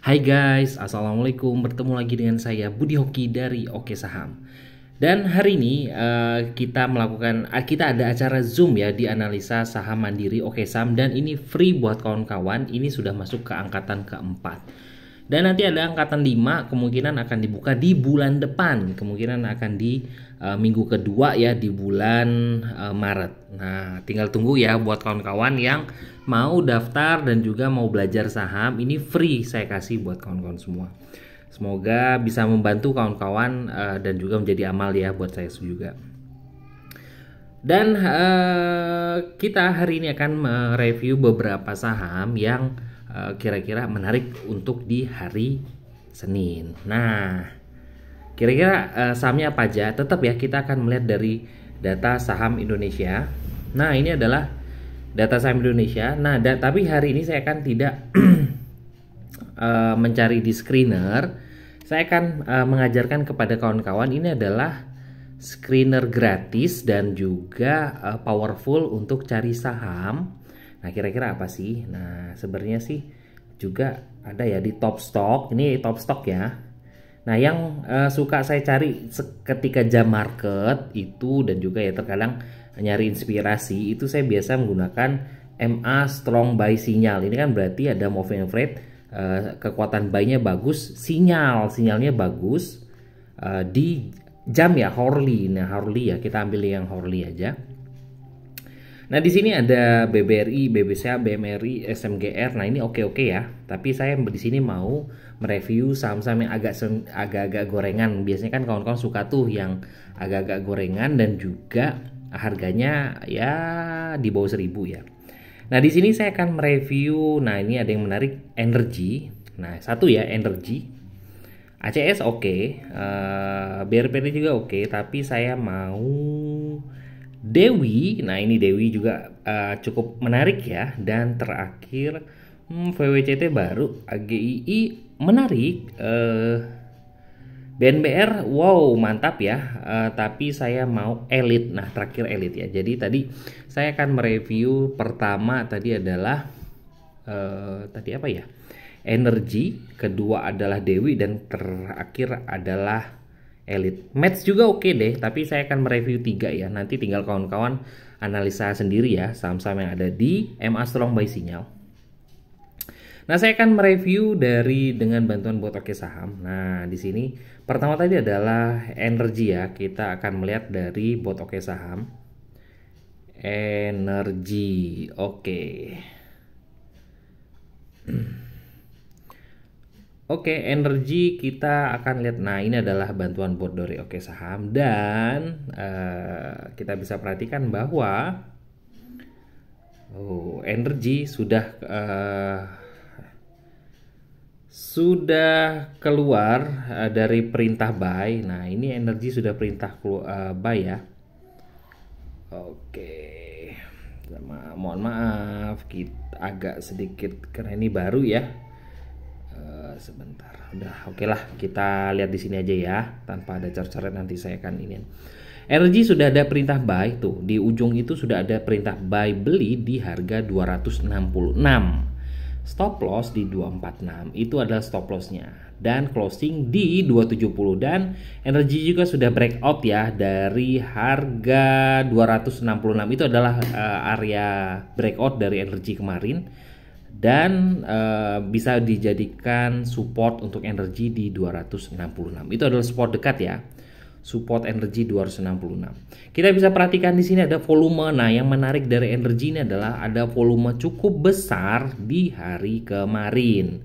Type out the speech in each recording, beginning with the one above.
Hai guys, assalamualaikum. Bertemu lagi dengan saya Budi Hoki dari Oke Saham. Dan hari ini kita ada acara Zoom ya di analisa saham mandiri Oke Saham, dan ini free buat kawan-kawan. Ini sudah masuk ke angkatan keempat. Dan nanti ada angkatan 5 kemungkinan akan dibuka di bulan depan. Kemungkinan akan di minggu kedua ya di bulan Maret. Nah, tinggal tunggu ya buat kawan-kawan yang mau daftar dan juga mau belajar saham. Ini free saya kasih buat kawan-kawan semua. Semoga bisa membantu kawan-kawan dan juga menjadi amal ya buat saya juga. Dan kita hari ini akan mereview beberapa saham yang kira-kira menarik untuk di hari Senin. Nah, kira-kira sahamnya apa aja? Tetap ya kita akan melihat dari data saham Indonesia. Nah, ini adalah data saham Indonesia. Nah, tapi hari ini saya akan tidak mencari di screener. Saya akan mengajarkan kepada kawan-kawan, ini adalah screener gratis dan juga powerful untuk cari saham. Nah, kira-kira apa sih? Nah, sebenarnya sih juga ada ya di top stock. Ini top stock ya. Nah, yang suka saya cari ketika jam market itu, dan juga ya terkadang nyari inspirasi, itu saya biasa menggunakan MA strong buy sinyal. Ini kan berarti ada moving average, kekuatan buy-nya bagus, sinyalnya bagus di jam ya hourly. Nah, hourly ya, kita ambil yang hourly aja. Nah, di sini ada BBRI, BBCA, BMRI, SMGR. Nah, ini oke-oke ya. Tapi saya di sini mau mereview saham-saham yang agak-agak gorengan. Biasanya kan kawan-kawan suka tuh yang agak-agak gorengan dan juga harganya ya di bawah 1000 ya. Nah, di sini saya akan mereview. Nah, ini ada yang menarik, energi. Nah, satu ya, energi. ACS oke, BRPT juga oke, tapi saya mau Dewi. Nah, ini Dewi juga cukup menarik ya. Dan terakhir VWCT baru, AGII menarik, BNBR wow mantap ya. Tapi saya mau elit. Nah, terakhir elit ya. Jadi tadi saya akan mereview, pertama tadi adalah tadi apa ya, energi, kedua adalah Dewi, dan terakhir adalah elit. Match juga oke deh, tapi saya akan mereview 3 ya. Nanti tinggal kawan-kawan analisa sendiri ya saham-saham yang ada di MA Strong Buy Sinyal. Nah, saya akan mereview dengan bantuan buat Oke Saham. Nah, di sini pertama tadi adalah energi ya. Kita akan melihat dari bot Oke Saham. Energi, oke. Oke, energi kita akan lihat. Nah, ini adalah bantuan bot dari Oke Saham, dan kita bisa perhatikan bahwa energi sudah keluar dari perintah buy. Nah, ini energi sudah perintah buy ya. Oke, mohon maaf kita agak sedikit karena ini baru ya. Sebentar, udah oke lah, kita lihat di sini aja ya tanpa ada coret-coret. Nanti saya akan ini. Energi sudah ada perintah buy tuh, di ujung itu sudah ada perintah buy beli di harga 266. Stop loss di 246, itu adalah stop lossnya, dan closing di 270. Dan energi juga sudah breakout ya dari harga 266. Itu adalah area breakout dari energi kemarin, dan bisa dijadikan support untuk energi di 266. Itu adalah support dekat ya. Support energi 266. Kita bisa perhatikan di sini ada volume. Nah, yang menarik dari energi ini adalah ada volume cukup besar di hari kemarin.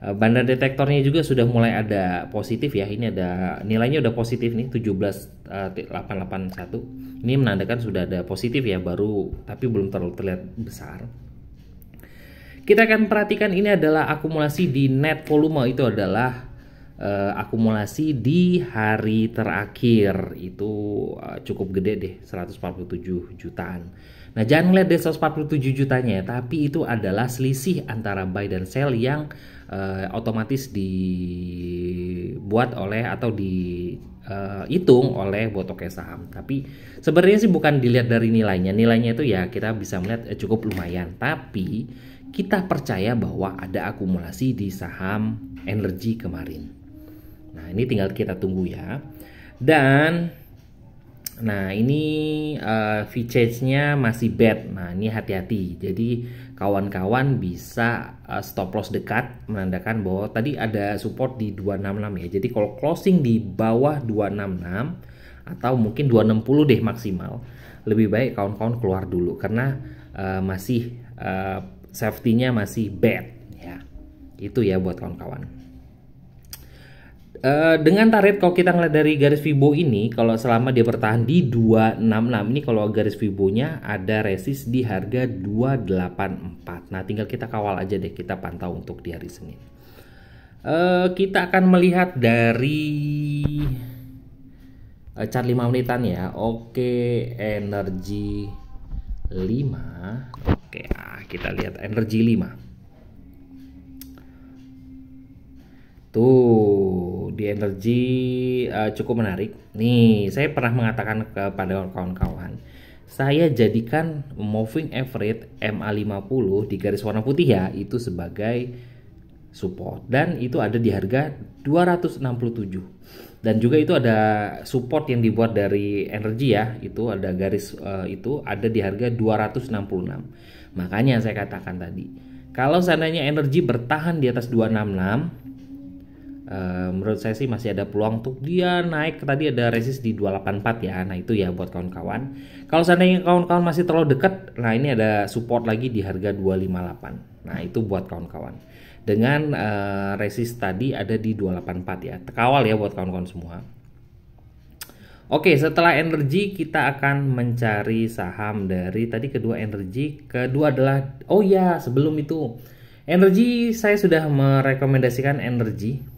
Banda detektornya juga sudah mulai ada positif ya. Ini ada nilainya udah positif nih, 17.881. Ini menandakan sudah ada positif ya, baru tapi belum terlalu terlihat besar. Kita akan perhatikan ini adalah akumulasi di net volume. Itu adalah akumulasi di hari terakhir. Itu cukup gede deh, 147 jutaan. Nah, jangan lihat deh 147 jutanya, tapi itu adalah selisih antara buy dan sell yang otomatis dibuat oleh atau dihitung oleh bot Oke Saham. Tapi sebenarnya sih bukan dilihat dari nilainya. Nilainya itu ya kita bisa melihat cukup lumayan, tapi kita percaya bahwa ada akumulasi di saham energi kemarin. Nah, ini tinggal kita tunggu ya. Dan nah, ini V-change-nya masih bad. Nah, ini hati-hati. Jadi kawan-kawan bisa stop loss dekat, menandakan bahwa tadi ada support di 266 ya. Jadi kalau closing di bawah 266 atau mungkin 260 deh maksimal, lebih baik kawan-kawan keluar dulu karena masih safety-nya masih bad ya. Itu ya buat kawan-kawan. Dengan target kalau kita ngeliat dari garis Fibo ini, kalau selama dia bertahan di 266 ini, kalau garis Fibonya ada resist di harga 284. Nah, tinggal kita kawal aja deh, kita pantau untuk di hari Senin. Kita akan melihat dari chart 5 menitan ya. Oke, energi 5. Oke, kita lihat energi 5. Tuh, di energi cukup menarik. Nih, saya pernah mengatakan kepada kawan-kawan, saya jadikan moving average MA50 di garis warna putih ya, itu sebagai support. Dan itu ada di harga 267. Dan juga itu ada support yang dibuat dari energi ya, itu ada garis itu ada di harga 266. Makanya saya katakan tadi, kalau seandainya energi bertahan di atas 266, menurut saya sih masih ada peluang untuk dia naik. Tadi ada resist di 284 ya. Nah, itu ya buat kawan-kawan. Kalau seandainya kawan-kawan masih terlalu dekat, nah ini ada support lagi di harga 258. Nah, itu buat kawan-kawan. Dengan resist tadi ada di 284 ya. Kawal ya buat kawan-kawan semua. Oke, setelah energi kita akan mencari saham dari tadi kedua energi. Kedua adalah, oh ya sebelum itu energi saya sudah merekomendasikan energi.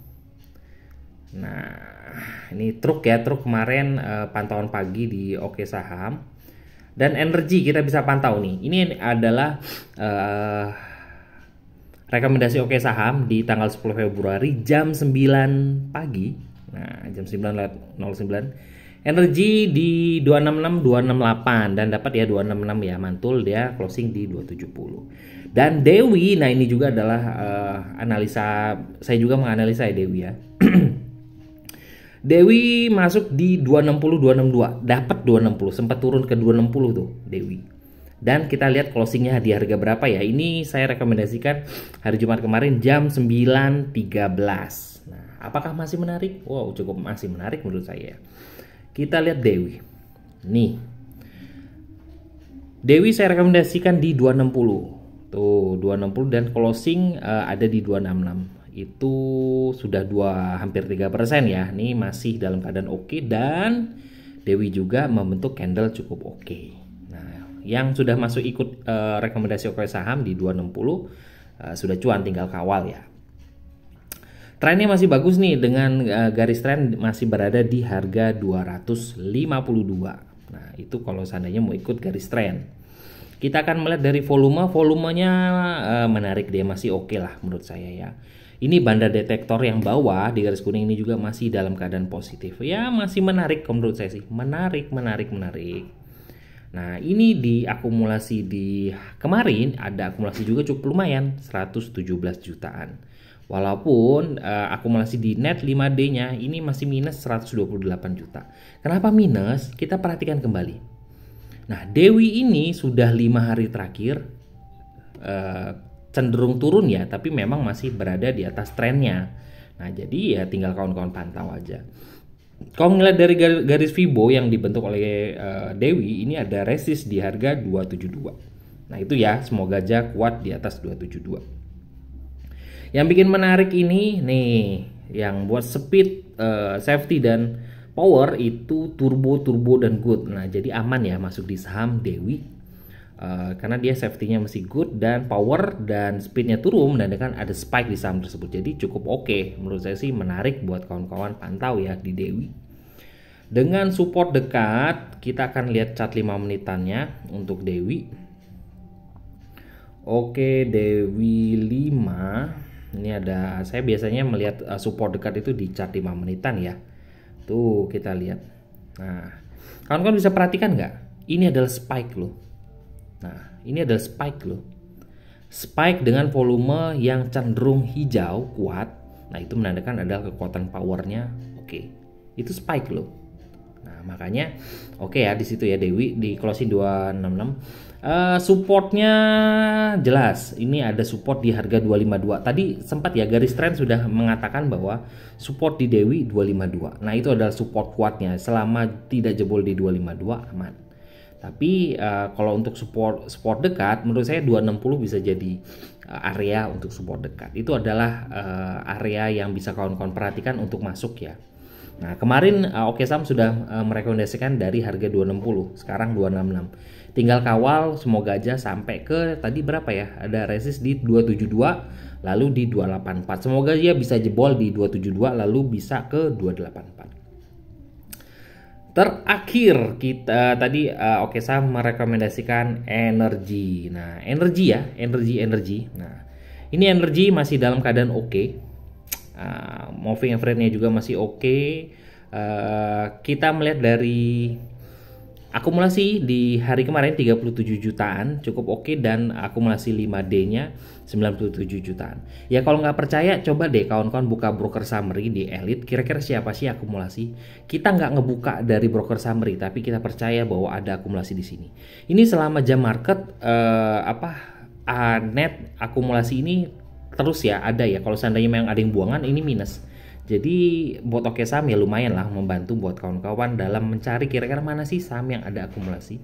Nah, ini truk ya, truk kemarin pantauan pagi di Oke Saham. Dan energi kita bisa pantau nih. Ini adalah rekomendasi Oke Saham di tanggal 10 Februari jam 9 pagi. Nah, jam 9.09. Energi di 266 268 dan dapat ya 266 ya, mantul dia closing di 270. Dan Dewi, nah ini juga adalah analisa, saya juga menganalisa ya Dewi ya. Dewi masuk di 260 262, dapat 260, sempat turun ke 260 tuh Dewi. Dan kita lihat closingnya di harga berapa ya. Ini saya rekomendasikan hari Jumat kemarin jam 9.13. Nah, apakah masih menarik? Wow, cukup masih menarik menurut saya. Kita lihat Dewi. Nih. Dewi saya rekomendasikan di 260. Tuh, 260 dan closing ada di 266. Itu sudah hampir 3% ya. Ini masih dalam keadaan oke, dan Dewi juga membentuk candle cukup oke. Nah, yang sudah masuk ikut rekomendasi Oke Saham di 260 sudah cuan, tinggal kawal ya. Trennya masih bagus nih, dengan garis tren masih berada di harga 252. Nah, itu kalau seandainya mau ikut garis tren. Kita akan melihat dari volumenya menarik, dia masih oke lah menurut saya ya. Ini banda detektor yang bawah di garis kuning ini juga masih dalam keadaan positif. Ya, masih menarik menurut saya sih. Menarik. Nah, ini di akumulasi di kemarin ada akumulasi juga cukup lumayan, 117 jutaan. Walaupun akumulasi di net 5D-nya ini masih minus 128 juta. Kenapa minus? Kita perhatikan kembali. Nah, Dewi ini sudah 5 hari terakhir cenderung turun ya, tapi memang masih berada di atas trennya. Nah, jadi ya tinggal kawan-kawan pantau aja. Kalau ngeliat dari garis Fibo yang dibentuk oleh Dewi, ini ada resist di harga 272. Nah, itu ya, semoga aja kuat di atas 272. Yang bikin menarik ini nih, yang buat speed, safety dan power itu turbo dan good. Nah, jadi aman ya masuk di saham Dewi. Karena dia safety-nya masih good dan power dan speednya turun, dan kan ada spike di saham tersebut, jadi cukup oke. Menurut saya sih menarik buat kawan-kawan pantau ya di Dewi. Dengan support dekat, kita akan lihat chart 5 menitannya untuk Dewi. Oke, Dewi 5 ini ada, saya biasanya melihat support dekat itu di chart 5 menitan ya. Tuh kita lihat. Nah, kawan-kawan bisa perhatikan nggak? Ini adalah spike loh. Nah, ini adalah spike loh. spike dengan volume yang cenderung hijau kuat. Nah, itu menandakan ada kekuatan powernya oke. Itu spike loh. Nah, makanya oke ya di situ ya Dewi di closing 266. Supportnya jelas. Ini ada support di harga 252. Tadi sempat ya garis tren sudah mengatakan bahwa support di Dewi 252. Nah, itu adalah support kuatnya. Selama tidak jebol di 252 aman. Tapi kalau untuk support dekat, menurut saya 260 bisa jadi area untuk support dekat. Itu adalah area yang bisa kawan-kawan perhatikan untuk masuk ya. Nah, kemarin Oke Saham sudah merekomendasikan dari harga 260, sekarang 266. Tinggal kawal, semoga aja sampai ke tadi berapa ya? Ada resist di 272, lalu di 284. Semoga dia bisa jebol di 272 lalu bisa ke 284. Terakhir kita tadi Oke-Saham merekomendasikan energi. Nah, energi ya, energi. Nah, ini energi masih dalam keadaan oke. Moving average-nya juga masih oke. Kita melihat dari akumulasi di hari kemarin 37 jutaan cukup oke, dan akumulasi 5D-nya 97 jutaan. Ya kalau nggak percaya coba deh kawan-kawan buka broker summary di Elite. Kira-kira siapa sih akumulasi? Kita nggak ngebuka dari broker summary, tapi kita percaya bahwa ada akumulasi di sini. Ini selama jam market net akumulasi ini terus ya ada ya. Kalau seandainya memang ada yang buangan ini minus. Jadi buat Oke-Saham ya lumayan lah membantu buat kawan-kawan dalam mencari kira-kira mana sih saham yang ada akumulasi.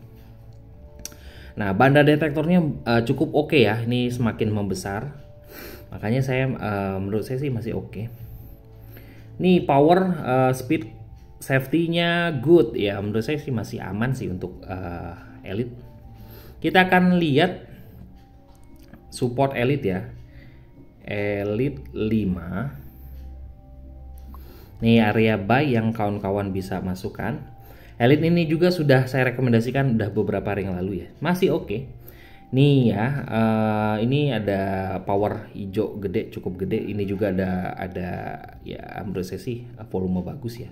Nah, banda detektornya cukup oke ya. Ini semakin membesar. Makanya saya menurut saya sih masih oke. Nih power, speed, safety-nya good ya. Menurut saya sih masih aman sih untuk Elite. Kita akan lihat support Elite ya. Elite 5. Nih area buy yang kawan-kawan bisa masukkan. Elite ini juga sudah saya rekomendasikan udah beberapa hari yang lalu ya. Masih oke. Nih ya, ini ada power hijau gede, cukup gede. Ini juga ada ya menurut saya sih volume bagus ya.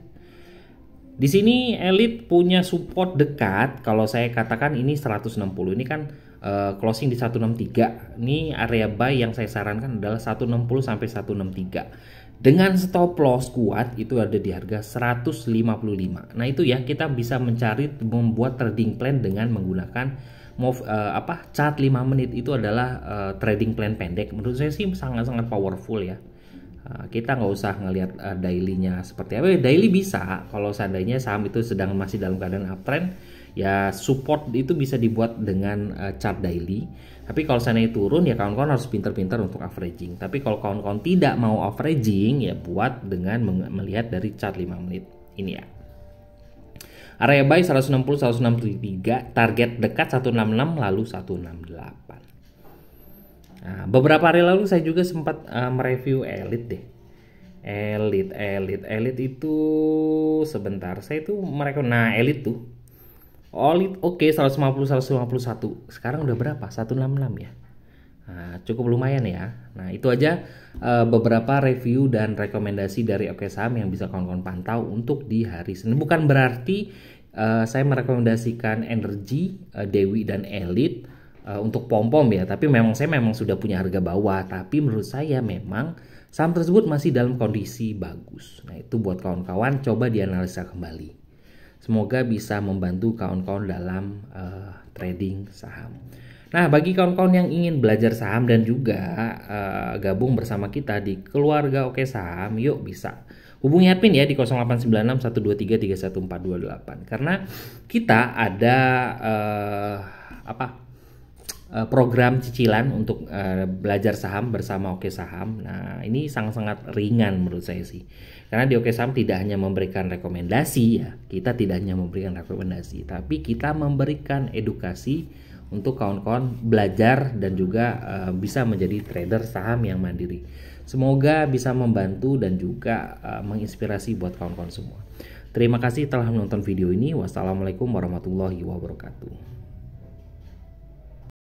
Di sini Elite punya support dekat. Kalau saya katakan ini 160. Ini kan closing di 163. Ini area buy yang saya sarankan adalah 160 sampai 163. Dengan stop loss kuat itu ada di harga 155. Nah, itu ya kita bisa membuat trading plan dengan menggunakan chart 5 menit. Itu adalah trading plan pendek. Menurut saya sih sangat-sangat powerful ya. Kita nggak usah ngelihat daily-nya seperti apa. Daily bisa kalau seandainya saham itu sedang masih dalam keadaan uptrend, ya support itu bisa dibuat dengan chart daily. Tapi kalau seandainya turun ya kawan-kawan harus pintar-pintar untuk averaging. Tapi kalau kawan-kawan tidak mau averaging ya buat dengan melihat dari chart 5 menit ini ya. Area buy 160 163, target dekat 166 lalu 168. Nah, beberapa hari lalu saya juga sempat mereview Elite deh. Elite itu sebentar saya itu nah Elite tuh oke 150 151. Sekarang udah berapa? 166 ya. Nah, cukup lumayan ya. Nah, itu aja beberapa review dan rekomendasi dari Oke-Saham yang bisa kawan-kawan pantau untuk di hari Senin. Bukan berarti saya merekomendasikan energi, Dewi dan Elite untuk pom-pom ya, tapi saya memang sudah punya harga bawah, tapi menurut saya memang saham tersebut masih dalam kondisi bagus. Nah, itu buat kawan-kawan coba dianalisa kembali. Semoga bisa membantu kawan-kawan dalam trading saham. Nah, bagi kawan-kawan yang ingin belajar saham dan juga gabung bersama kita di keluarga Oke-Saham, yuk bisa hubungi admin ya di 0896 123 31428. Karena kita ada program cicilan untuk belajar saham bersama Oke-Saham. Nah, ini sangat-sangat ringan menurut saya sih. Karena di Oke-Saham tidak hanya memberikan rekomendasi ya. Kita tidak hanya memberikan rekomendasi, tapi kita memberikan edukasi untuk kawan-kawan belajar dan juga bisa menjadi trader saham yang mandiri. Semoga bisa membantu dan juga menginspirasi buat kawan-kawan semua. Terima kasih telah menonton video ini. Wassalamualaikum warahmatullahi wabarakatuh.